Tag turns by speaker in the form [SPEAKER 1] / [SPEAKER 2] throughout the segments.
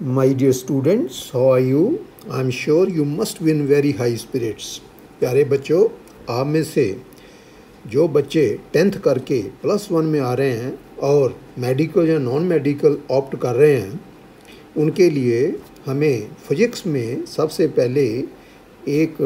[SPEAKER 1] My dear students, how are you? I'm sure you must be in very high spirits. प्यारे बच्चों, आप में से जो बच्चे 10th करके +1 में आ रहे हैं और मेडिकल या नॉन मेडिकल ऑप्ट कर रहे हैं, उनके लिए हमें फिजिक्स में सबसे पहले एक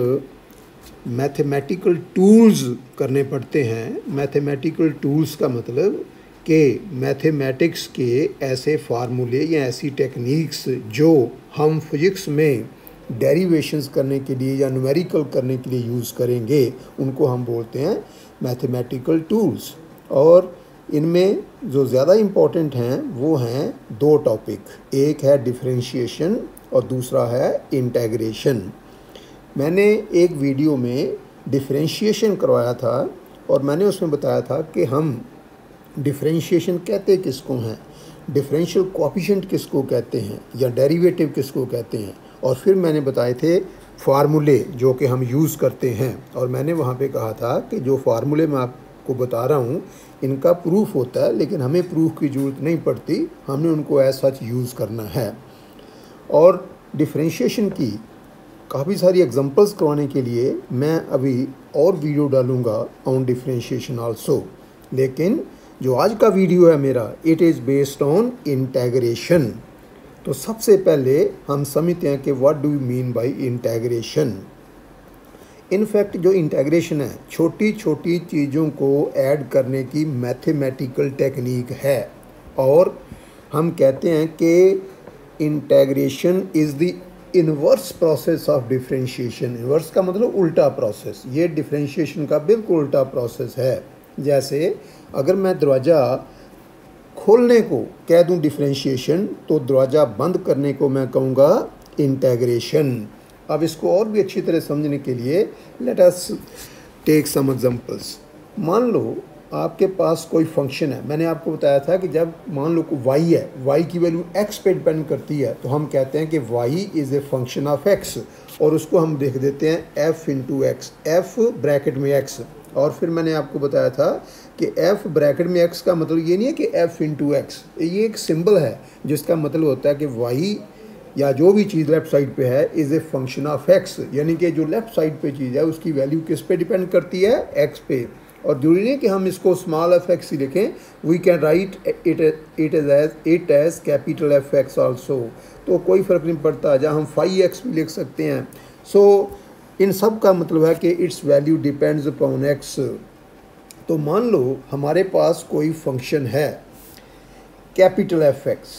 [SPEAKER 1] मैथमेटिकल टूल्स करने पड़ते हैं। मैथमेटिकल टूल्स का मतलब कि मैथमेटिक्स के ऐसे फार्मूले या ऐसी टेक्निक्स जो हम फिजिक्स में डेरिवेशंस करने के लिए या न्यूमेरिकल करने के लिए यूज़ करेंगे, उनको हम बोलते हैं मैथमेटिकल टूल्स। और इनमें जो ज़्यादा इम्पोर्टेंट हैं वो हैं दो टॉपिक, एक है डिफरेंशिएशन और दूसरा है इंटीग्रेशन। मैंने एक वीडियो में डिफरेंशिएशन करवाया था और मैंने उसमें बताया था कि हम डिफरेंशिएशन कहते किसको हैं, डिफरेंशियल कोएफिशिएंट किसको कहते हैं या डेरिवेटिव किसको कहते हैं, और फिर मैंने बताए थे फार्मूले जो कि हम यूज़ करते हैं। और मैंने वहाँ पे कहा था कि जो फार्मूले मैं आपको बता रहा हूँ इनका प्रूफ होता है, लेकिन हमें प्रूफ की ज़रूरत नहीं पड़ती, हमने उनको एज सच यूज़ करना है। और डिफरेंशिएशन की काफ़ी सारी एग्जांपल्स करवाने के लिए मैं अभी और वीडियो डालूँगा ऑन डिफरेंशिएशन आल्सो, लेकिन जो आज का वीडियो है मेरा, it is based on integration. तो सबसे पहले हम समझते हैं कि what do you mean by integration. In fact जो इंटीग्रेशन है छोटी छोटी चीज़ों को ऐड करने की मैथमेटिकल टेक्निक है, और हम कहते हैं कि integration is the inverse process of differentiation. Inverse का मतलब उल्टा प्रोसेस, ये डिफरेंशिएशन का बिल्कुल उल्टा प्रोसेस है। जैसे अगर मैं दरवाज़ा खोलने को कह दूं डिफरेंशिएशन, तो दरवाज़ा बंद करने को मैं कहूँगा इंटीग्रेशन। अब इसको और भी अच्छी तरह समझने के लिए let us take some examples. मान लो आपके पास कोई फंक्शन है, मैंने आपको बताया था कि जब मान लो y है, y की वैल्यू x पे डिपेंड करती है, तो हम कहते हैं कि y is a function of x, और उसको हम देख देते हैं f into x, f bracket में x। और फिर मैंने आपको बताया था कि f ब्रैकेट में x का मतलब ये नहीं है कि f इंटू एक्स, ये एक सिंबल है जिसका मतलब होता है कि y या जो भी चीज़ लेफ़्ट साइड पे है is a function of x, यानी कि जो लेफ़्ट साइड पे चीज़ है उसकी वैल्यू किस पे डिपेंड करती है, x पे। और जरूरी नहीं कि हम इसको स्मॉल एफ एक्स ही लिखें, we can write it as capital F X also, तो कोई फ़र्क नहीं पड़ता, जहाँ हम 5x भी लिख सकते हैं। सो इन सब का मतलब है कि it's value depends upon x। तो मान लो हमारे पास कोई फंक्शन है कैपिटल एफ एक्स,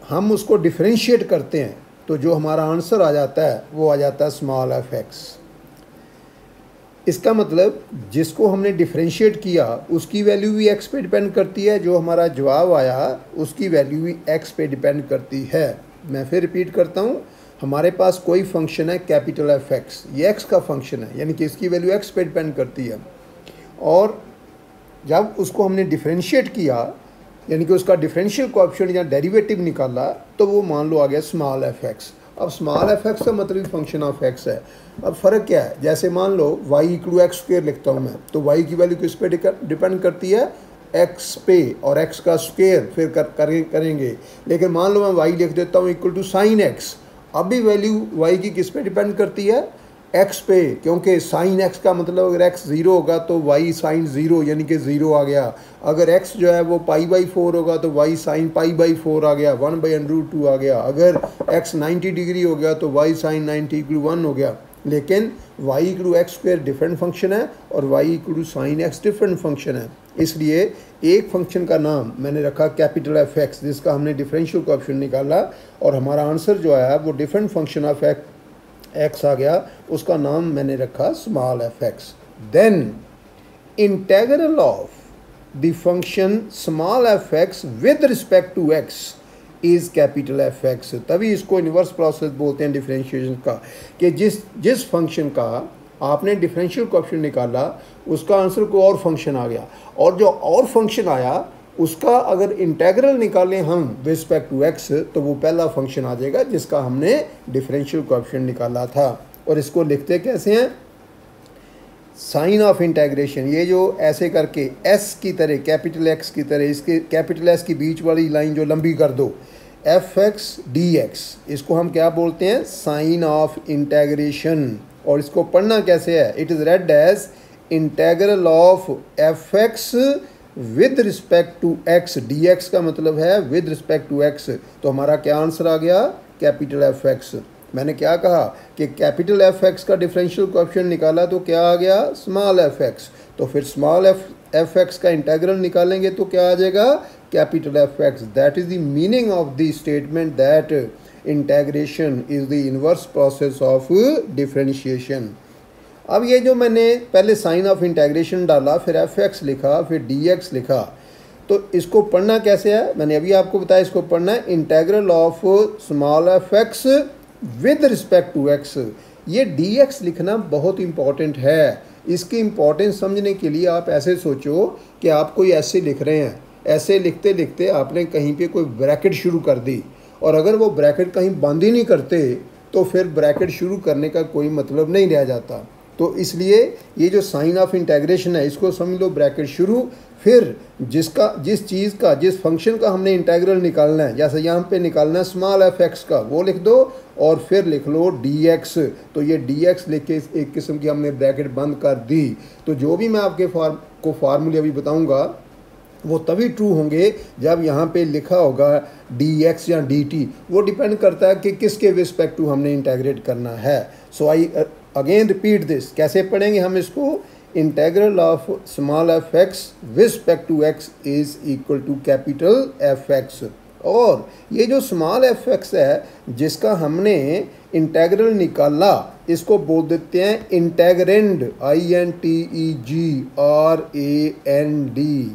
[SPEAKER 1] हम उसको डिफरेंशिएट करते हैं तो जो हमारा आंसर आ जाता है वो आ जाता है स्मॉल एफ एक्स। इसका मतलब जिसको हमने डिफरेंशिएट किया उसकी वैल्यू भी x पे डिपेंड करती है, जो हमारा जवाब आया उसकी वैल्यू भी x पे डिपेंड करती है। मैं फिर रिपीट करता हूँ, हमारे पास कोई फंक्शन है कैपिटल एफ एक्स, ये x का फंक्शन है, यानी कि इसकी वैल्यू x पे डिपेंड करती है। और जब उसको हमने डिफरेंशिएट किया, यानी कि उसका डिफरेंशियल कोएफिशिएंट या डेरिवेटिव निकाला, तो वो मान लो आ गया स्मॉल एफ एक्स। अब स्मॉल एफ एक्स का मतलब फंक्शन ऑफ एक्स है। अब फ़र्क क्या है, जैसे मान लो y इक्वल एक्स स्क्वेयर लिखता हूँ मैं, तो y की वैल्यू किस पे डिपेंड करती है, x पे, और x का स्क्वेयर फिर करेंगे। लेकिन मान लो मैं y लिख देता हूँ इक्वल टू साइन एक्स, अब भी वैल्यू y की किस पे डिपेंड करती है, x पे, क्योंकि साइन x का मतलब अगर x 0 होगा तो y साइन 0 यानी कि 0 आ गया। अगर x जो है वो π/4 होगा तो y साइन π/4 आ गया, 1/√2 आ गया। अगर x 90 डिग्री हो गया तो y साइन 90 इक्वल 1 हो गया। लेकिन y equal x square different function है और y equal sine x different function है। इसलिए एक फंक्शन का नाम मैंने रखा कैपिटल एफ एक्स, जिसका हमने डिफरेंशियल कोएफिशिएंट निकाला और हमारा आंसर जो आया वो डिफरेंट फंक्शन ऑफ एक्स आ गया, उसका नाम मैंने रखा small F X. Then integral of the function small F X with respect to X is capital F X. तभी इसको इन्वर्स प्रोसेस बोलते हैं डिफरेंशिएशन का, कि जिस फंक्शन का आपने डिफरेंशियल कोएफिशिएंट निकाला उसका आंसर को और फंक्शन आ गया, और जो और फंक्शन आया उसका अगर इंटीग्रल निकालें हम रिस्पेक्ट टू एक्स, तो वो पहला फंक्शन आ जाएगा जिसका हमने डिफरेंशियल कोएफिशिएंट निकाला था। और इसको लिखते कैसे हैं, साइन ऑफ इंटीग्रेशन, ये जो ऐसे करके एस की तरह, कैपिटल एक्स की तरह, इसके कैपिटल एस की बीच वाली लाइन जो लंबी कर दो, एफ एक्स डी एक्स, इसको हम क्या बोलते हैं, साइन ऑफ इंटेग्रेशन। और इसको पढ़ना कैसे है, it is read as integral of F X with respect to x, D x का मतलब है विद रिस्पेक्ट टू एक्स। तो हमारा क्या आंसर आ गया, कैपिटल एफ एक्स। मैंने क्या कहा कि कैपिटल एफ एक्स का डिफरेंशियल कोएफिशिएंट निकाला तो क्या आ गया, स्मॉल एफ एक्स। तो फिर स्मॉल एफ एक्स का इंटेग्रल निकालेंगे तो क्या आ जाएगा, capital F x. That is the meaning of the statement that integration is the inverse process of differentiation. अब ये जो मैंने पहले साइन ऑफ इंटेग्रेशन डाला, फिर एफ एक्स लिखा, फिर डी एक्स लिखा, तो इसको पढ़ना कैसे है, मैंने अभी आपको बताया, इसको पढ़ना है integral of small F X with respect to X. ये डी एक्स लिखना बहुत इंपॉर्टेंट है। इसकी इंपॉर्टेंस समझने के लिए आप ऐसे सोचो कि आप कोई ऐसे लिख रहे हैं, ऐसे लिखते लिखते आपने कहीं पे कोई ब्रैकेट शुरू कर दी, और अगर वो ब्रैकेट कहीं बंद ही नहीं करते तो फिर ब्रैकेट शुरू करने का कोई मतलब नहीं रह जाता। तो इसलिए ये जो साइन ऑफ इंटेग्रेशन है, इसको समझ लो ब्रैकेट शुरू, फिर जिस चीज़ का, जिस फंक्शन का हमने इंटेग्रल निकालना है, जैसे यहाँ पे निकालना है स्मॉल एफ एक्स का, वो लिख दो, और फिर लिख लो डी एक्स। तो ये डी एक्स लिख के एक किस्म की हमने ब्रैकेट बंद कर दी। तो जो भी मैं आपके फार्मूले अभी बताऊँगा वो तभी ट्रू होंगे जब यहाँ पे लिखा होगा डी एक्स या डी टी। वो डिपेंड करता है कि किसके रिस्पेक्ट टू हमने इंटेग्रेट करना है। So I again repeat this, कैसे पढ़ेंगे हम इसको, integral of small F X with respect to X is equal to capital F X. और ये जो स्मॉल एफ एक्स है जिसका हमने इंटेग्रल निकाला, इसको बोल देते हैं इंटेग्रेंड, INTEGRAND।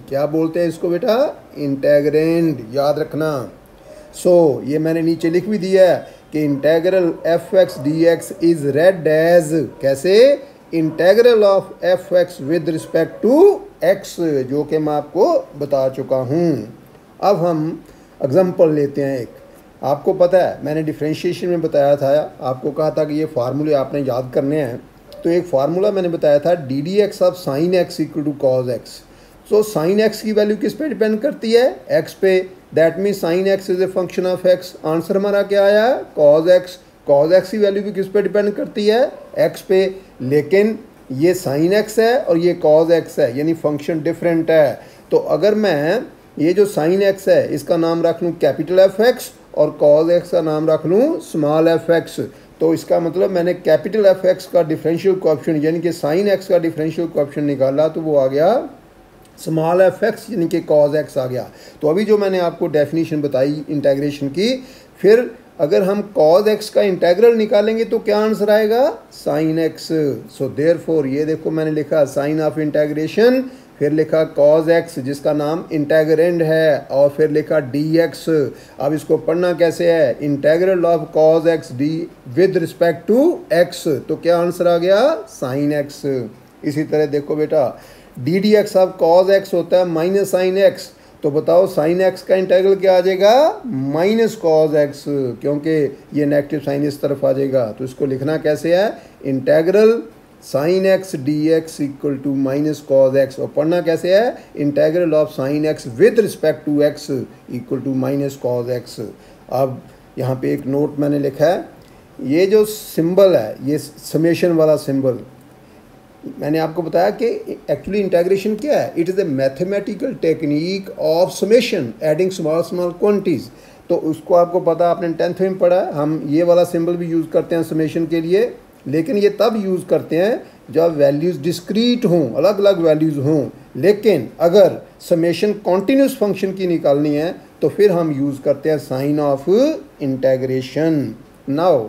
[SPEAKER 1] क्या बोलते हैं इसको बेटा, इंटेग्रेंड, याद रखना। सो ये मैंने नीचे लिख भी दिया है कि integral F X D X is read as, कैसे, integral of F X with respect to X, जो कि मैं आपको बता चुका हूँ। अब हम एग्जाम्पल लेते हैं एक। आपको पता है मैंने डिफरेंशिएशन में बताया था, आपको कहा था कि ये फार्मूले आपने याद करने हैं। तो एक फार्मूला मैंने बताया था, D D x of sine x equal to cos X. So sine X की वैल्यू किस पे डिपेंड करती है, एक्स पे। That means sine X is a function of X. Answer हमारा क्या आया, कॉज एक्स। कॉज एक्स की वैल्यू भी किस पे डिपेंड करती है, एक्स पे। लेकिन ये साइन एक्स है और ये कॉज एक्स है, यानी फंक्शन डिफरेंट है। तो अगर मैं ये जो साइन एक्स है इसका नाम रख लूँ कैपिटल एफ एक्स और कॉज एक्स का नाम रख लूँ स्मॉल एफ एक्स, तो इसका मतलब मैंने कैपिटल एफ एक्स का डिफरेंशियल कोएफिशिएंट यानी कि साइन एक्स का डिफरेंशियल कोएफिशिएंट निकाला, तो वो आ गया स्मॉल एफ एक्स यानी कि कॉज एक्स आ गया। तो अभी जो मैंने आपको डेफिनेशन बताई इंटेग्रेशन की, फिर अगर हम कॉज एक्स का इंटेग्रल निकालेंगे तो क्या आंसर आएगा, साइन एक्स। सो देयरफॉर ये देखो मैंने लिखा साइन ऑफ इंटेग्रेशन, फिर लिखा कॉज एक्स जिसका नाम इंटेग्रेंड है, और फिर लिखा डी एक्स। अब इसको पढ़ना कैसे है, integral of cos x D with respect to X, तो क्या आंसर आ गया, साइन एक्स। इसी तरह देखो बेटा, D D x of cos x होता है माइनस साइन एक्स, तो बताओ साइन एक्स का इंटेग्रल क्या आ जाएगा, माइनस कॉज एक्स, क्योंकि ये नेगेटिव साइन इस तरफ आ जाएगा। तो इसको लिखना कैसे है, integral sine x D x equal to minus cos X, और पढ़ना कैसे है, integral of sine X with respect to X equal to minus cos X. अब यहाँ पे एक नोट मैंने लिखा है, ये जो सिंबल है ये समेशन वाला सिंबल, मैंने आपको बताया कि एक्चुअली इंटेग्रेशन क्या है, it is a mathematical technique of summation adding small small quantities. तो उसको आपको पता, आपने 10th में पढ़ा, हम ये वाला सिंबल भी यूज़ करते हैं समेशन के लिए, लेकिन ये तब यूज़ करते हैं जब वैल्यूज़ डिस्क्रीट हों, अलग अलग वैल्यूज़ हों। लेकिन अगर समेशन कॉन्टीन्यूस फंक्शन की निकालनी है तो फिर हम यूज़ करते हैं sign of integration. Now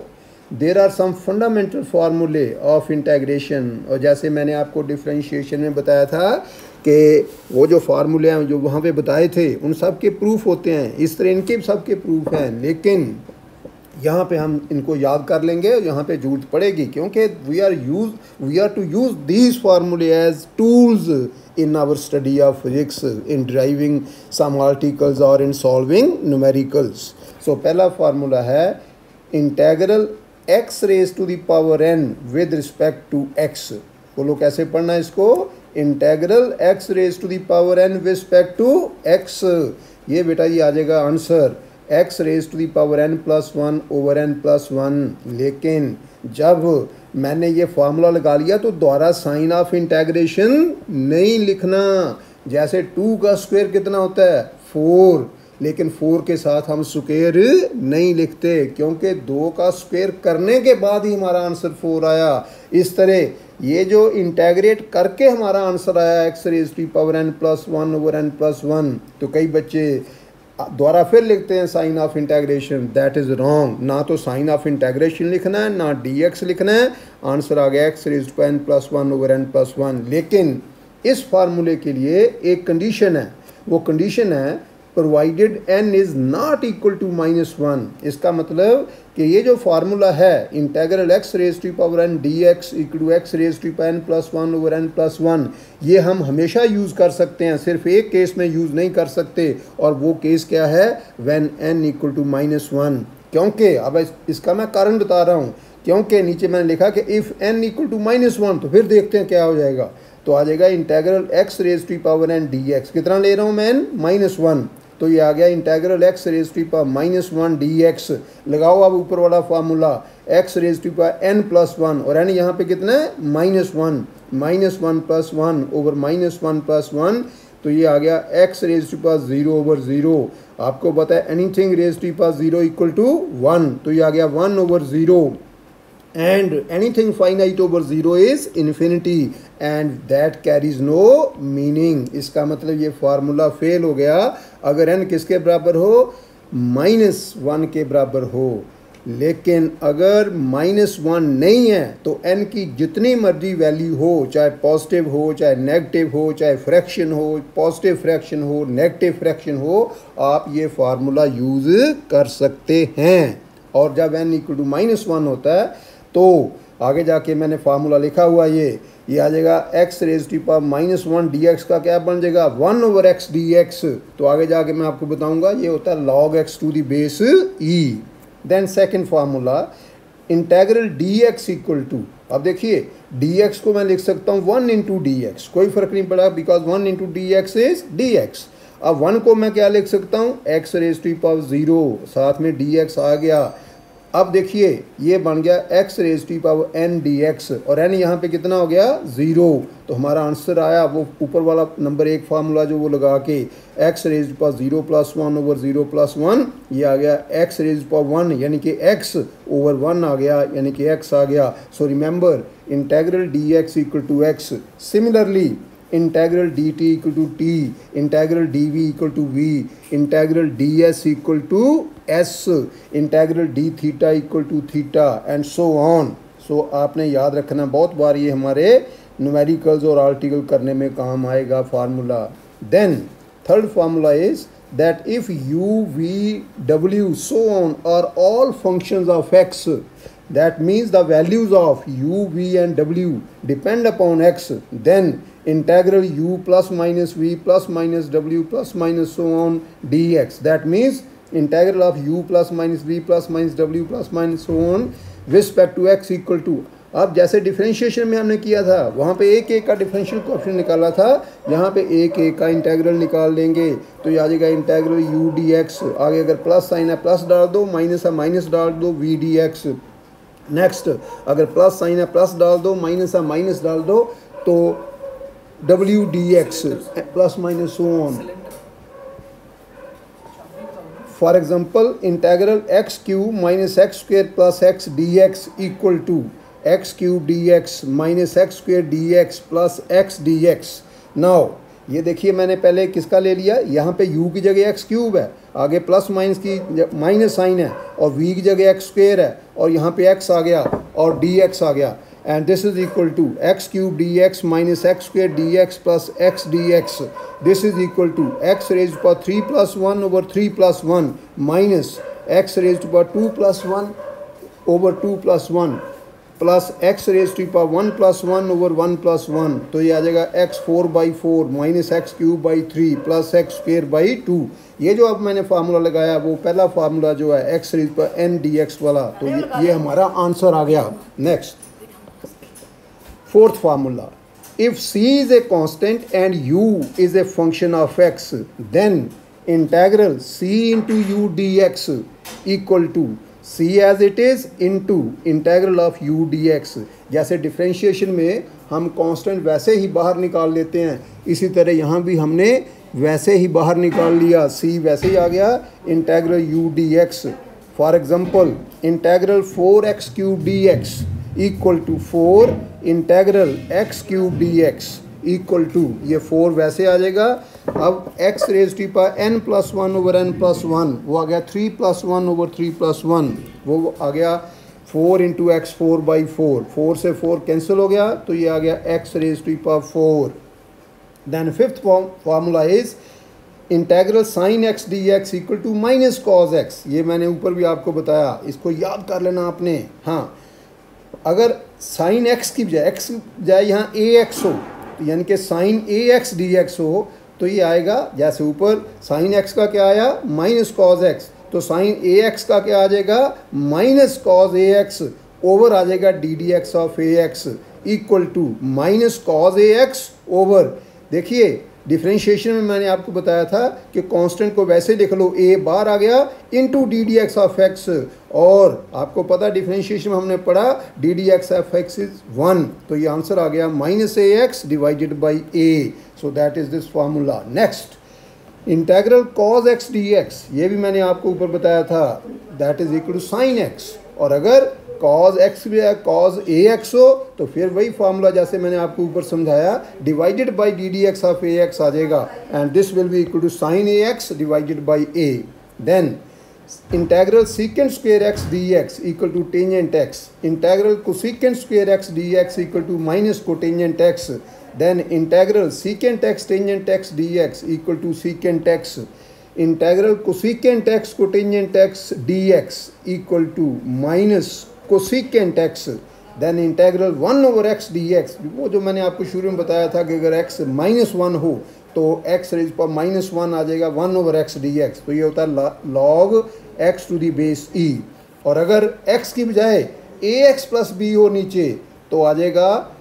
[SPEAKER 1] there are some fundamental फार्मूले ऑफ इंटेग्रेशन, और जैसे मैंने आपको डिफरेंशिएशन में बताया था कि वो जो फार्मूले हैं जो वहाँ पे बताए थे उन सब के प्रूफ होते हैं, इस तरह इनके सब के प्रूफ हैं, लेकिन यहाँ पे हम इनको याद कर लेंगे और यहाँ पे जरूरत पड़ेगी, क्योंकि वी आर टू यूज़ दीज फार्मूले as tools in our study of physics in deriving some articles or in solving numericals. So पहला फार्मूला है integral x raise to the power n with respect to x। बोलो कैसे पढ़ना है इसको, integral x raise to the power n with respect to x। ये बेटा ये आ जाएगा answer x raise to the power n plus one over n plus one. लेकिन जब मैंने ये फार्मूला लगा लिया तो दोबारा साइन ऑफ इंटेग्रेशन नहीं लिखना। जैसे 2 का स्क्वायर कितना होता है 4, लेकिन 4 के साथ हम स्क्वायर नहीं लिखते क्योंकि 2 का स्क्वायर करने के बाद ही हमारा आंसर 4 आया। इस तरह ये जो इंटेग्रेट करके हमारा आंसर आया x raise to power n plus one over n plus one, तो कई बच्चे दोबारा फिर लिखते हैं sign of integration. That is wrong. ना तो साइन ऑफ इंटेग्रेशन लिखना है ना dx लिखना है। आंसर आ गया x raise to n plus one over n plus one. लेकिन इस फार्मूले के लिए एक कंडीशन है, वो कंडीशन है provided n is not equal to -1। इसका मतलब कि ये जो फार्मूला है integral x raise to power n dx equal to x raise to n plus one over n plus one, ये हम हमेशा यूज़ कर सकते हैं, सिर्फ एक केस में यूज़ नहीं कर सकते। और वो केस क्या है, व्हेन n इक्वल टू -1। क्योंकि अब इसका मैं कारण बता रहा हूँ, क्योंकि नीचे मैंने लिखा कि इफ़ n इक्वल टू -1, तो फिर देखते हैं क्या हो जाएगा। तो आ जाएगा integral x raise to power n dx, कितना ले रहा हूँ मैं n -1, तो ये आ गया integral x raise to power -1 dx। लगाओ अब ऊपर वाला formula x raise to power n plus one, और n यहाँ पे कितना है -1, -1 plus one over -1 plus one, तो ये आ गया x raise to power 0 over 0। आपको पता है anything raise to power 0 equal to 1, तो ये आ गया 1 over 0। and anything finite over 0 is infinity and that carries no meaning। इसका मतलब ये फार्मूला फेल हो गया अगर n किसके बराबर हो, -1 के बराबर हो। लेकिन अगर -1 नहीं है तो n की जितनी मर्जी वैल्यू हो, चाहे पॉजिटिव हो चाहे नेगेटिव हो, चाहे फ्रैक्शन हो, पॉजिटिव फ्रैक्शन हो नेगेटिव फ्रैक्शन हो, आप ये फार्मूला यूज़ कर सकते हैं। और जब n इक्वल टू -1 होता है तो आगे जाके मैंने फार्मूला लिखा हुआ ये आ जाएगा x raise to power -1 dx का क्या बन जाएगा 1 ओवर x dx। तो आगे जाके मैं आपको बताऊंगा ये होता है log x to the base e। Then second formula integral dx equal to, अब देखिए dx को मैं लिख सकता हूँ 1 इंटू dx, कोई फर्क नहीं पड़ा because 1 into dx is dx। अब 1 को मैं क्या लिख सकता हूँ x रेज टू पावर 0, साथ में dx आ गया। अब देखिए ये बन गया x raise to power n dx, और n यहाँ पे कितना हो गया 0, तो हमारा आंसर आया वो ऊपर वाला नंबर 1 फार्मूला जो वो लगा के x raise to power 0 plus 1 over 0 plus 1, ये आ गया x रेज टू पावर 1 यानी कि x ओवर 1 आ गया यानी कि x आ गया। So remember integral dx equal to x। Similarly integral dt equal to t, integral dv equal to v, integral ds equal to s, integral d theta equal to theta and so on. So आपने याद रखना, बहुत बार ये हमारे numericals और article करने में काम आएगा formula. Then third formula is that if u, v, w, so on are all functions of x, that means the values of u, v and w depend upon x, then integral u plus minus v plus minus w plus minus so on dx, that means integral of u plus minus v plus minus w plus minus so on with respect to x equal to, अब जैसे differentiation में हमने किया था वहाँ पे एक एक का डिफरेंशियल कोएफिशिएंट निकाला था, यहाँ पे एक एक का इंटेग्रल निकाल लेंगे। तो ये आ जाएगा इंटेग्रल u dx, आगे अगर प्लस साइन है प्लस डाल दो, माइनस है माइनस डाल दो, v dx। नेक्स्ट अगर प्लस साइन है प्लस डाल दो, माइनस है माइनस डाल दो, तो w dx plus minus so on. For example integral x cube minus x square plus x dx equal to x cube d x minus x square d x plus x D x. Now ये देखिए मैंने पहले किसका ले लिया, यहाँ पे u की जगह एक्स क्यूब है, आगे प्लस माइनस की माइनस साइन है, और v की जगह एक्स स्क्वेयर है, और यहाँ पे x आ गया और dx आ गया, and this is equal to x cube d x minus x square d x plus x D x. This is equal to x raise पर 3 plus 1 over 3 plus 1 minus x raise पर 2 plus 1 over 2 plus 1 plus x raise to power 1 plus 1 over 1 plus 1। तो ये आ जाएगा x 4/4 minus x cube by 3 plus x square by 2। ये जो अब मैंने फार्मूला लगाया वो पहला फार्मूला जो है एक्स रेज पर n dx वाला, तो ये हमारा आंसर आ गया। Next fourth formula, if c is a constant and u is a function of x, then integral c into u d x equal to c as it is into integral of u dx। जैसे differentiation में हम constant वैसे ही बाहर निकाल लेते हैं, इसी तरह यहाँ भी हमने वैसे ही बाहर निकाल लिया, c वैसे ही आ गया integral u dx। For example integral 4x cube dx equal to 4 integral x cube dx equal to, ये 4 वैसे आ जाएगा। अब x raise to power n plus 1 over n plus 1, वो आ गया 3 प्लस 1 ओवर 3 प्लस 1, वो आ गया 4 इंटू एक्स 4 बाई 4, 4 से 4 कैंसिल हो गया, तो ये आ गया x raise to power 4। Then fifth formula is integral sine x D x equal to minus cos x. ये मैंने ऊपर भी आपको बताया, इसको याद कर लेना आपने। हाँ, अगर साइन एक्स की बजाय एक्स बजाय यहाँ ए एक्स हो, यानी कि sign a x D x हो, तो ये आएगा जैसे ऊपर साइन एक्स का क्या आया माइनस कॉज एक्स, तो साइन ए एक्स का क्या आ जाएगा minus cos a x over आ जाएगा d D x of a x equal to minus cos a x over. देखिए डिफ्रेंशिएशन में मैंने आपको बताया था कि कांस्टेंट को वैसे लिख लो, ए बार आ गया into d D x of x, और आपको पता डिफ्रेंशिएशन में हमने पढ़ा d D x of x is 1, तो ये आंसर आ गया minus a x divided by a. So that is this formula. Next integral cos x D x, ये भी मैंने आपको ऊपर बताया था, that is equal to sine x, और अगर कॉज एक्स भी है कॉज ए एक्स हो तो फिर वही फार्मूला जैसे मैंने आपको ऊपर समझाया divided by d D x of a x आ जाएगा, and this will be equal to sine a x divided by a. Then integral secant square x D x equal to tangent x, integral cosecant square x D x equal to minus cotangent x, then integral secant x tangent x D x equal to secant x, integral cosecant x cotangent x D x equal to minus cosecant x, then integral 1 over x D x, वो जो मैंने आपको शुरू में बताया था कि अगर एक्स माइनस 1 हो तो एक्स रेज पर माइनस 1 आ जाएगा 1 ओवर एक्स डी एक्स, तो ये होता है log x to the base e, और अगर एक्स की बजाय ए एक्स प्लस बी हो नीचे तो आ जाएगा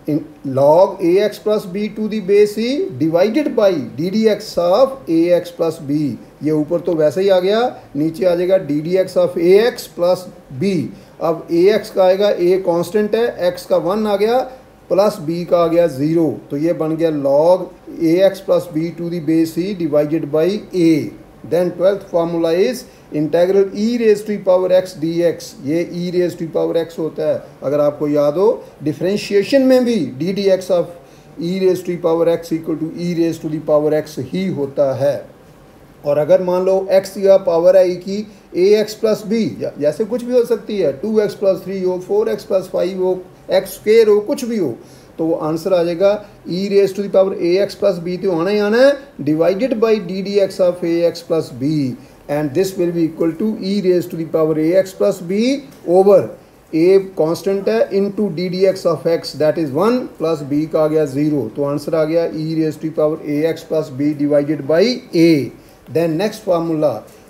[SPEAKER 1] log a x plus b to the base e divided by d D x of a x plus b. ये ऊपर तो वैसे ही आ गया, नीचे आ जाएगा d D x of a x plus b. अब ए एक्स का आएगा, ए कांस्टेंट है, एक्स का 1 आ गया प्लस बी का आ गया 0, तो ये बन गया log a x plus b to the base e divided by a. Then twelfth formula is integral e raise to power x D x, ये e raise to power x होता है, अगर आपको याद हो डिफ्रेंशिएशन में भी d D x of e raise to power x equal to e raise to the power x ही होता है। और अगर मान लो x का पावर है की ए एक्स प्लस बी, जैसे कुछ भी हो सकती है, 2x प्लस 3 हो, 4x प्लस 5 हो, एक्स स्क्वेयर हो, कुछ भी हो, तो वो आंसर आ जाएगा e raise to the power a x plus b, तो आना ही आना है divided by d D x of a x plus b, and this will be equal to e raise to the power a x plus b over a constant है into d D x of x, that is 1 plus b का आ गया 0, तो answer आ गया e raise to the power a x plus b divided by a. Then next formula,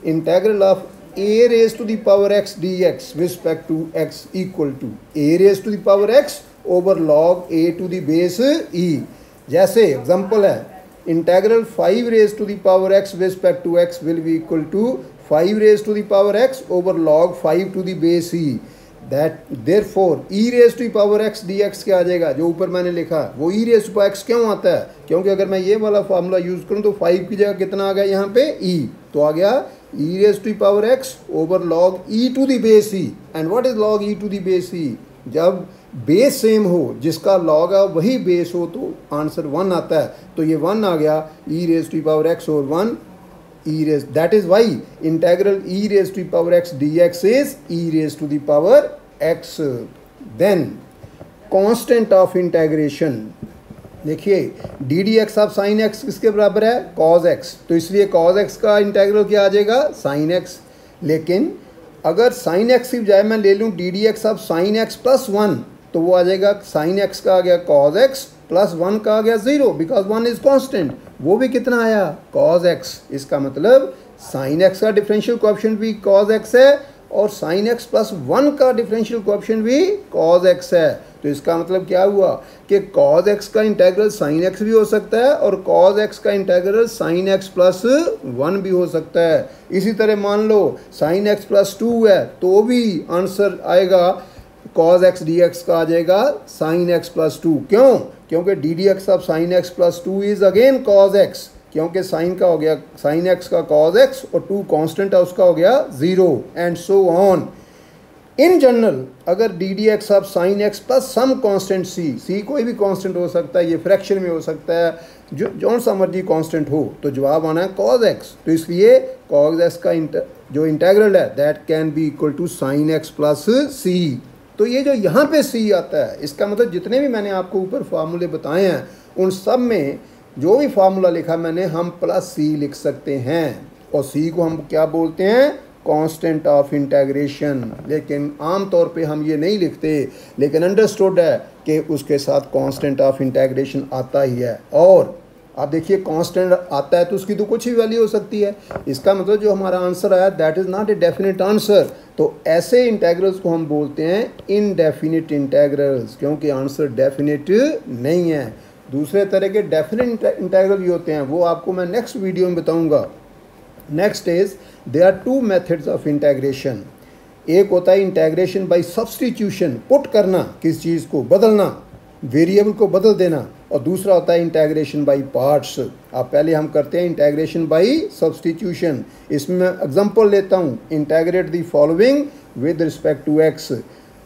[SPEAKER 1] integral of a raised to the power x dx with respect to x equal to a raised to the power x over log a to the base e। जैसे example है integral 5 raised to the power x with respect to x will be equal to 5 raised to the power x over log 5 to the base e, that therefore e raised to the power x dx क्या आ जाएगा, जो ऊपर मैंने लिखा वो e raised to the power x क्यों आता है, क्योंकि अगर मैं ये वाला फार्मूला यूज़ करूँ तो 5 की जगह कितना आ गया यहाँ पे e, तो आ गया e raised to the power x over log e to the base e। And what is log e to the base e, जब बेस सेम हो, जिसका log है वही बेस हो, तो आंसर 1 आता है, तो ये 1 आ गया e raised to the power x over 1 e raised, that is why integral e raised to the power x dx is e raised to the power x। then constant of integration, देखिए D D x of sine x किसके बराबर है cos x, तो इसलिए cos x का integral क्या आ जाएगा sin x, लेकिन अगर sin x की बजाय मैं ले लूँ D D x of sin x plus 1, तो वो आ जाएगा sin x का आ गया cos x प्लस 1 का आ गया 0, बिकॉज 1 इज कांस्टेंट, वो भी कितना आया cos x, इसका मतलब sin x का डिफरेंशियल कोएफिशिएंट भी cos x है और sin x प्लस 1 का डिफरेंशियल कोएफिशिएंट भी cos x है, तो इसका मतलब क्या हुआ कि cos x का इंटेग्रल sin x भी हो सकता है और cos x का इंटेग्रल sin x प्लस 1 भी हो सकता है। इसी तरह मान लो sin x प्लस 2 है तो भी आंसर आएगा cos x dx का आ जाएगा sin x प्लस 2। क्यों? क्योंकि D D x of sin x plus 2 is again cos x, क्योंकि साइन का हो गया sin x का cos x और 2 कांस्टेंट है उसका हो गया 0 and so on. In general अगर d D x of sine x plus some constant c कोई भी कांस्टेंट हो सकता है, ये फ्रैक्शन में हो सकता है, जो सा मर्जी कांस्टेंट हो, तो जवाब आना है cos x। तो इसलिए cos x का जो इंटेग्रल है that can be equal to sin x plus c. तो ये जो यहाँ पे सी आता है इसका मतलब जितने भी मैंने आपको ऊपर फार्मूले बताए हैं उन सब में जो भी फार्मूला लिखा मैंने हम प्लस सी लिख सकते हैं और सी को हम क्या बोलते हैं कांस्टेंट ऑफ इंटीग्रेशन। लेकिन आम तौर पे हम ये नहीं लिखते, लेकिन अंडरस्टूड है कि उसके साथ कांस्टेंट ऑफ इंटीग्रेशन आता ही है। और आप देखिए कांस्टेंट आता है तो उसकी तो कुछ ही वैल्यू हो सकती है, इसका मतलब जो हमारा आंसर आया that is not a definite answer. तो ऐसे इंटीग्रल्स को हम बोलते हैं इनडेफिनिट इंटीग्रल्स, क्योंकि आंसर डेफिनेट नहीं है। दूसरे तरह के डेफिनेट इंटीग्रल भी होते हैं, वो आपको मैं नेक्स्ट वीडियो में बताऊंगा। Next is there are two methods of integration. एक होता है इंटीग्रेशन बाय सब्स्टिट्यूशन, पुट करना, किस चीज़ को बदलना, वेरिएबल को बदल देना, और दूसरा होता है इंटीग्रेशन बाय पार्ट्स। आप पहले हम करते हैं इंटीग्रेशन बाय सब्स्टिट्यूशन। इसमें मैं एग्जांपल लेता हूँ, integrate the following with respect to x.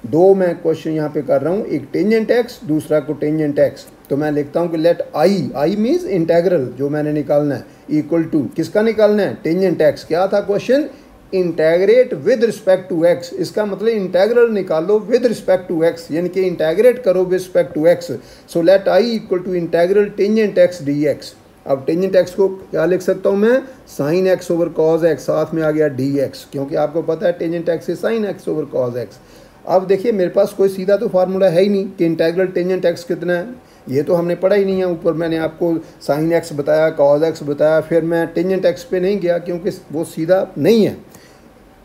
[SPEAKER 1] दो मैं क्वेश्चन यहाँ पे कर रहा हूँ, एक टेंजेंट एक्स दूसरा कोटेंजेंट एक्स। तो मैं लिखता हूँ कि लेट आई मीन्स इंटीग्रल जो मैंने निकालना है इक्वल टू किसका निकालना है, टेंजेंट एक्स। क्या था question, integrate with respect to x. इसका मतलब इंटीग्रल निकालो विद रिस्पेक्ट टू एक्स, यानी कि इंटीग्रेट करो with respect to x. So let I equal to integral tangent x D x. अब टेंजेंट एक्स को क्या लिख सकता हूँ मैं, sine x over cos x, साथ में आ गया डी एक्स, क्योंकि आपको पता है tangent x is sine x over cos X. अब देखिए मेरे पास कोई सीधा तो फार्मूला है ही नहीं कि इंटीग्रल टेंजेंट एक्स कितना है, ये तो हमने पढ़ा ही नहीं है। ऊपर मैंने आपको साइन एक्स बताया, कॉज एक्स बताया, फिर मैं टेंजेंट एक्स पे नहीं गया क्योंकि वो सीधा नहीं है।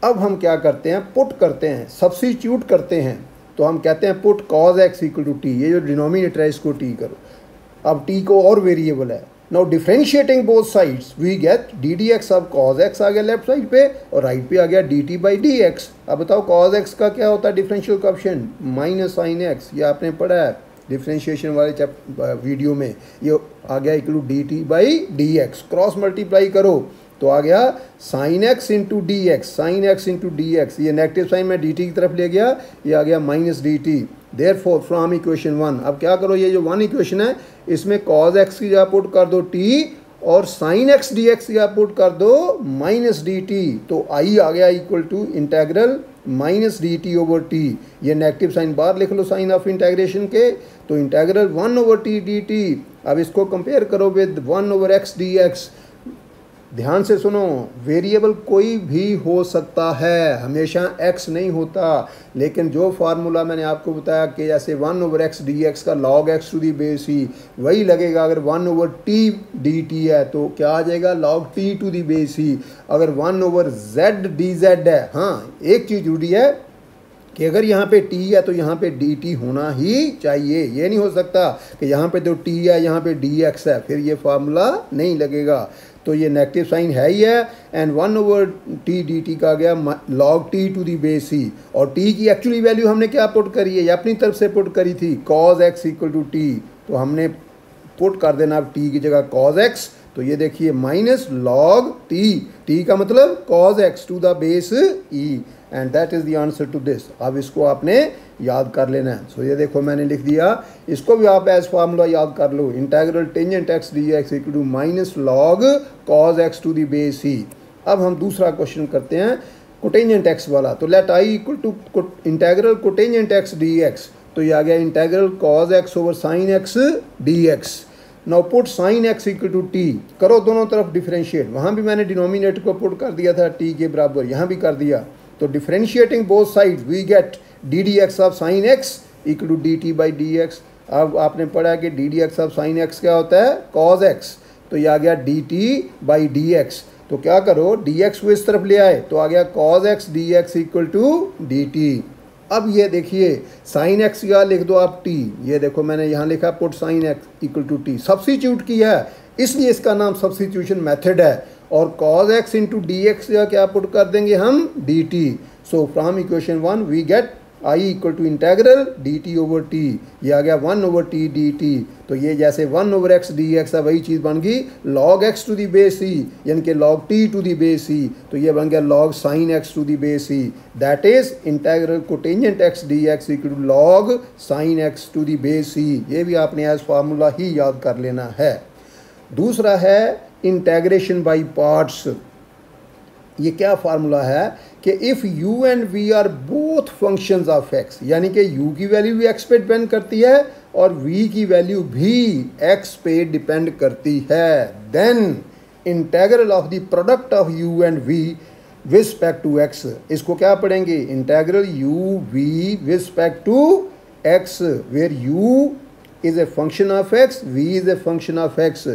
[SPEAKER 1] अब हम क्या करते हैं, पुट करते हैं, सब्स्टिट्यूट करते हैं। तो हम कहते हैं put cos x equal to t, ये जो डिनोमिनेटर है इसको टी करो। अब टी को और वेरिएबल है, now differentiating both sides we get d D x. अब कॉज एक्स आ गया लेफ्ट साइड पे और राइट पे आ गया d t by d x. अब बताओ कॉज एक्स का क्या होता है differential coefficient, minus sine x, ये आपने पढ़ा है डिफरेंशिएशन वाले वीडियो में। ये आ गया equal to d t by d x, cross multiply करो तो आ गया sine x into d x, sine x into d x. ये नेगेटिव साइन मैं डी टी की तरफ ले गया, ये आ गया minus d t. Therefore from equation 1, अब क्या करो, ये जो 1 इक्वेशन है इसमें कॉज एक्स की जगह पुट कर दो टी और साइन एक्स डी एक्स की जगह पुट कर दो माइनस डी टी। तो आई आ गया equal to integral minus d t over t. ये नेगेटिव साइन बाहर लिख लो साइन ऑफ इंटेग्रेशन के, तो integral 1 over t d t. अब इसको कंपेयर करो with 1 over x D x. ध्यान से सुनो, वेरिएबल कोई भी हो सकता है, हमेशा x नहीं होता। लेकिन जो फार्मूला मैंने आपको बताया कि जैसे 1 ओवर एक्स डी एक्स का log x to the base e वही लगेगा। अगर 1 ओवर टी डी टी है तो क्या आ जाएगा, log t to the base e. अगर 1 ओवर z डी जेड है, हाँ एक चीज़ जुड़ी है कि अगर यहाँ पे t है तो यहाँ पे dt होना ही चाहिए। ये नहीं हो सकता कि यहाँ पे तो t है यहाँ पे dx है, फिर ये फार्मूला नहीं लगेगा। तो ये नेगेटिव साइन है ही है and 1 over t d t का गया log t to the base e. और t की एक्चुअली वैल्यू हमने क्या पुट करी है, ये अपनी तरफ से पुट करी थी cos x equal to t. तो हमने पुट कर देना अब t की जगह cos x। तो ये देखिए माइनस log t का मतलब cos x to the base e and that is the answer to this. अब इसको आपने याद कर लेना है। सो ये देखो मैंने लिख दिया, इसको भी आप एज फार्मूला याद कर लो, integral tangent x D x equal to minus log cos x to the base e. अब हम दूसरा क्वेश्चन करते हैं कोटेंजेंट एक्स वाला। तो let I equal to integral cotangent x D x. तो ये आ गया integral cos x over sine x D x. Now put sine x equal to t, करो दोनों तरफ डिफरेंशिएट। वहाँ भी मैंने डिनोमिनेटर को पुट कर दिया था टी के बराबर, यहाँ भी कर दिया। तो differentiating both sides we get d D x of sine x equal to d t by d x. अब आपने पढ़ा कि d D x of sine x क्या होता है, कॉज एक्स। तो ये आ गया d t by d x. तो क्या करो, डी एक्स को इस तरफ ले आए तो आ गया cos x D x equal to d t. अब ये देखिए साइन एक्स का लिख दो आप टी, ये देखो मैंने यहाँ लिखा put sine x equal to t, substitute किया है इसलिए इसका नाम सब्स्टिट्यूशन मेथड है। और cos x into d x का क्या पुट कर देंगे हम, d t. So from equation 1 we get I equal to integral d t over t, ये आ गया 1 ओवर टी डी टी। तो ये जैसे 1 ओवर एक्स डी एक्स है वही चीज़ बन गई log x to the base c, यानी कि log t to the base c, तो ये बन गया log sine x to the base c, that is integral cotangent x D x equal to log sine x to the base c. ये भी आपने as formula ही याद कर लेना है। दूसरा है इंटेग्रेशन बाय पार्ट्स। ये क्या फार्मूला है कि if u and v are both functions of x, यानी कि u की वैल्यू भी x पे डिपेंड करती है और v की वैल्यू भी x पे डिपेंड करती है, then integral of the product of u and v with respect to x, इसको क्या पढ़ेंगे, integral u v with respect to x, where u is a function of x, v is a function of x।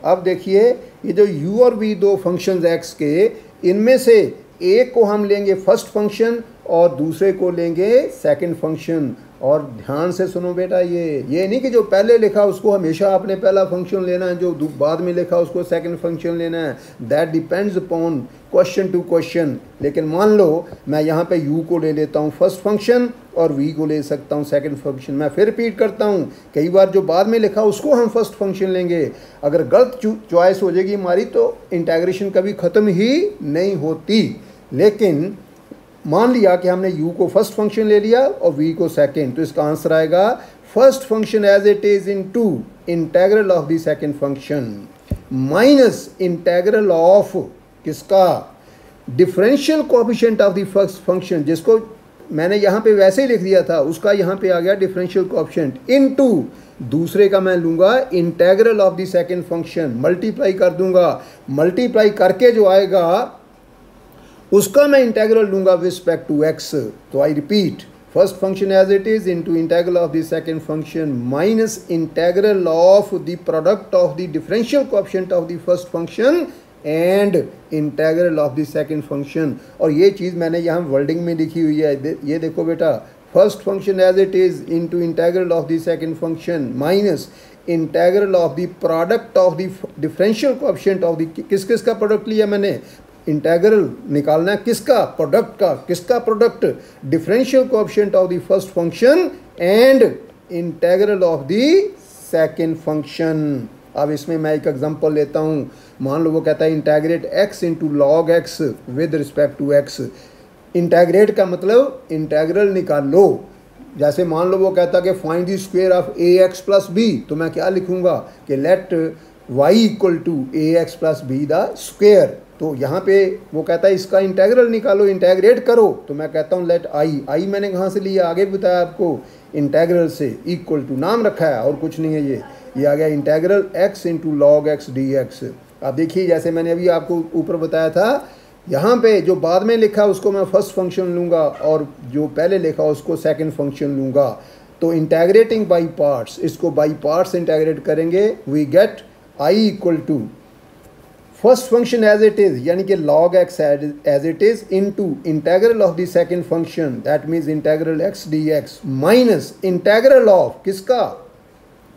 [SPEAKER 1] अब देखिए ये जो u और v दो functions x के, इनमें से एक को हम लेंगे फर्स्ट फंक्शन और दूसरे को लेंगे सेकंड फंक्शन। और ध्यान से सुनो बेटा, ये नहीं कि जो पहले लिखा उसको हमेशा आपने पहला फंक्शन लेना है, जो बाद में लिखा उसको सेकंड फंक्शन लेना है, that depends upon question to question. लेकिन मान लो मैं यहाँ पे u को ले लेता हूँ फर्स्ट फंक्शन और v को ले सकता हूँ सेकंड फंक्शन। मैं फिर रिपीट करता हूँ, कई बार जो बाद में लिखा उसको हम फर्स्ट फंक्शन लेंगे, अगर गलत चॉइस हो जाएगी हमारी तो इंटेग्रेशन कभी ख़त्म ही नहीं होती। लेकिन मान लिया कि हमने u को फर्स्ट फंक्शन ले लिया और v को सेकंड, तो इसका आंसर आएगा first function as it is into integral of the second function minus integral of किसका, differential coefficient of the first function, जिसको मैंने यहाँ पे वैसे ही लिख दिया था उसका यहाँ पे आ गया डिफरेंशियल कोएफिशिएंट, इनटू दूसरे का मैं लूँगा integral of the second function, multiply कर दूंगा, मल्टीप्लाई करके जो आएगा उसका मैं इंटेग्रल लूँगा विद रिस्पेक्ट टू x। तो I repeat, first function as it is into integral of the second function minus integral of the product of the differential coefficient of the first function and integral of the second function. और ये चीज़ मैंने यहाँ wording में लिखी हुई है, ये देखो बेटा, first function as it is into integral of the second function minus integral of the product of the differential coefficient of the, किस किस का प्रोडक्ट लिया मैंने, इंटेग्रल निकालना है किसका, प्रोडक्ट का, किसका product, differential coefficient of the first function and integral of the second function. अब इसमें मैं एक एग्जांपल लेता हूँ, मान लो वो कहता है integrate x into log x with respect to x। Integrate का मतलब इंटेग्रल निकालो, जैसे मान लो वो कहता है कि find the square of ax plus b, तो मैं क्या लिखूँगा कि let y equal to ax plus b the square. तो यहाँ पे वो कहता है इसका इंटेग्रल निकालो, इंटेग्रेट करो, तो मैं कहता हूँ लेट आई मैंने कहाँ से लिया, आगे बताया आपको, इंटेग्रल से, इक्वल टू नाम रखा है और कुछ नहीं है, ये आ गया integral x into log x D x. अब देखिए जैसे मैंने अभी आपको ऊपर बताया था, यहाँ पे जो बाद में लिखा उसको मैं फर्स्ट फंक्शन लूँगा और जो पहले लिखा उसको सेकंड फंक्शन लूँगा। तो इंटेग्रेटिंग बाई पार्ट्स, इसको बाई पार्ट्स इंटेग्रेट करेंगे, we get i equal to first function as it is, यानी कि log x as it is into integral of the second function, that means integral x dx minus integral of किसका,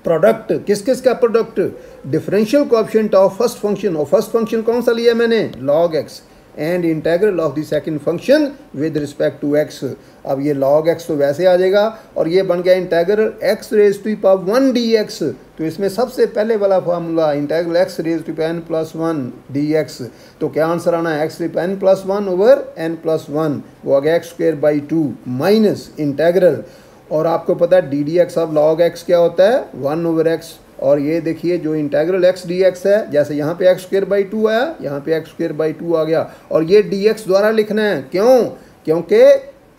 [SPEAKER 1] product, किस किस का product, differential coefficient of first function, और first function कौन सा लिया मैंने, log x, and integral of the second function with respect to x। अब ये log x तो वैसे आ जाएगा और ये बन गया integral x raise to power 1 dx। तो इसमें सबसे पहले वाला formula integral x raise to n plus 1 dx, तो क्या आंसर आना है, x n plus 1 over n plus 1, वो आ गया x square by 2 minus integral, और आपको पता है d D x of log x क्या होता है, 1 ओवर एक्स। और ये देखिए जो इंटेग्रल एक्स डी एक्स है, जैसे यहाँ पे एक्स स्क्वायर बाई 2 आया, यहाँ पे एक्स स्क्वायर बाई 2 आ गया, और ये डी एक्स द्वारा लिखना है, क्यों, क्योंकि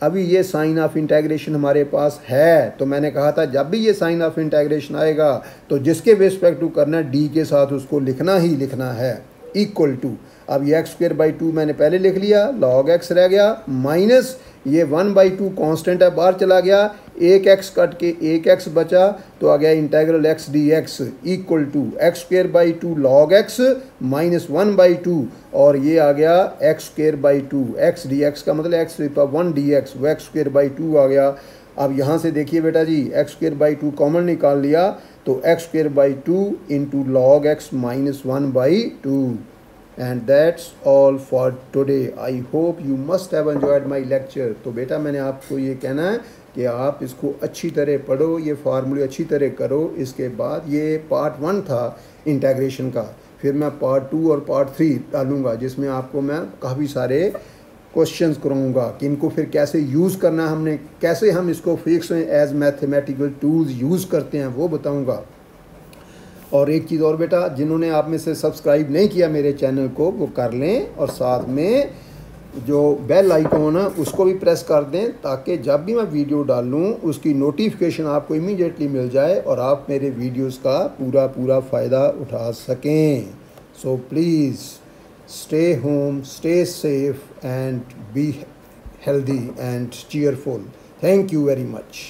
[SPEAKER 1] अभी ये साइन ऑफ इंटेग्रेशन हमारे पास है। तो मैंने कहा था जब भी ये साइन ऑफ इंटेग्रेशन आएगा तो जिसके रिस्पेक्ट टू करना है डी के साथ उसको लिखना ही लिखना है, इक्वल टू, अब ये एक्स स्क्वायर बाई 2 मैंने पहले लिख लिया, लॉग एक्स रह गया, माइनस ये 1/2 कांस्टेंट है बाहर चला गया, एक एक्स कट के एक एक्स बचा, तो आ गया integral x D x equal to x square by two log x minus 1/2, और ये आ गया x square by two, x D x का मतलब एक्स वन डी एक्स, वो एक्स स्क्वेयर बाई टू आ गया। अब यहाँ से देखिए बेटा जी, x square by two common निकाल लिया, तो x square by two into log x minus 1/2। And that's all for today. I hope you must have enjoyed my lecture. तो बेटा मैंने आपको ये कहना है कि आप इसको अच्छी तरह पढ़ो, ये फार्मूले अच्छी तरह करो। इसके बाद ये पार्ट 1 था इंटीग्रेशन का, फिर मैं पार्ट 2 और पार्ट 3 डालूँगा, जिसमें आपको मैं काफ़ी सारे क्वेश्चंस कराऊंगा कि इनको फिर कैसे यूज़ करना है, हमने कैसे हम इसको फिजिक्स में एज मैथमेटिकल टूल्स यूज़ करते हैं वो बताऊंगा। और एक चीज़ और बेटा, जिन्होंने आप में से सब्सक्राइब नहीं किया मेरे चैनल को वो कर लें, और साथ में जो बेल आइकॉन है उसको भी प्रेस कर दें, ताकि जब भी मैं वीडियो डालूं उसकी नोटिफिकेशन आपको इमीडिएटली मिल जाए और आप मेरे वीडियोस का पूरा फ़ायदा उठा सकें। So please stay home, stay safe and be healthy and cheerful. Thank you very much.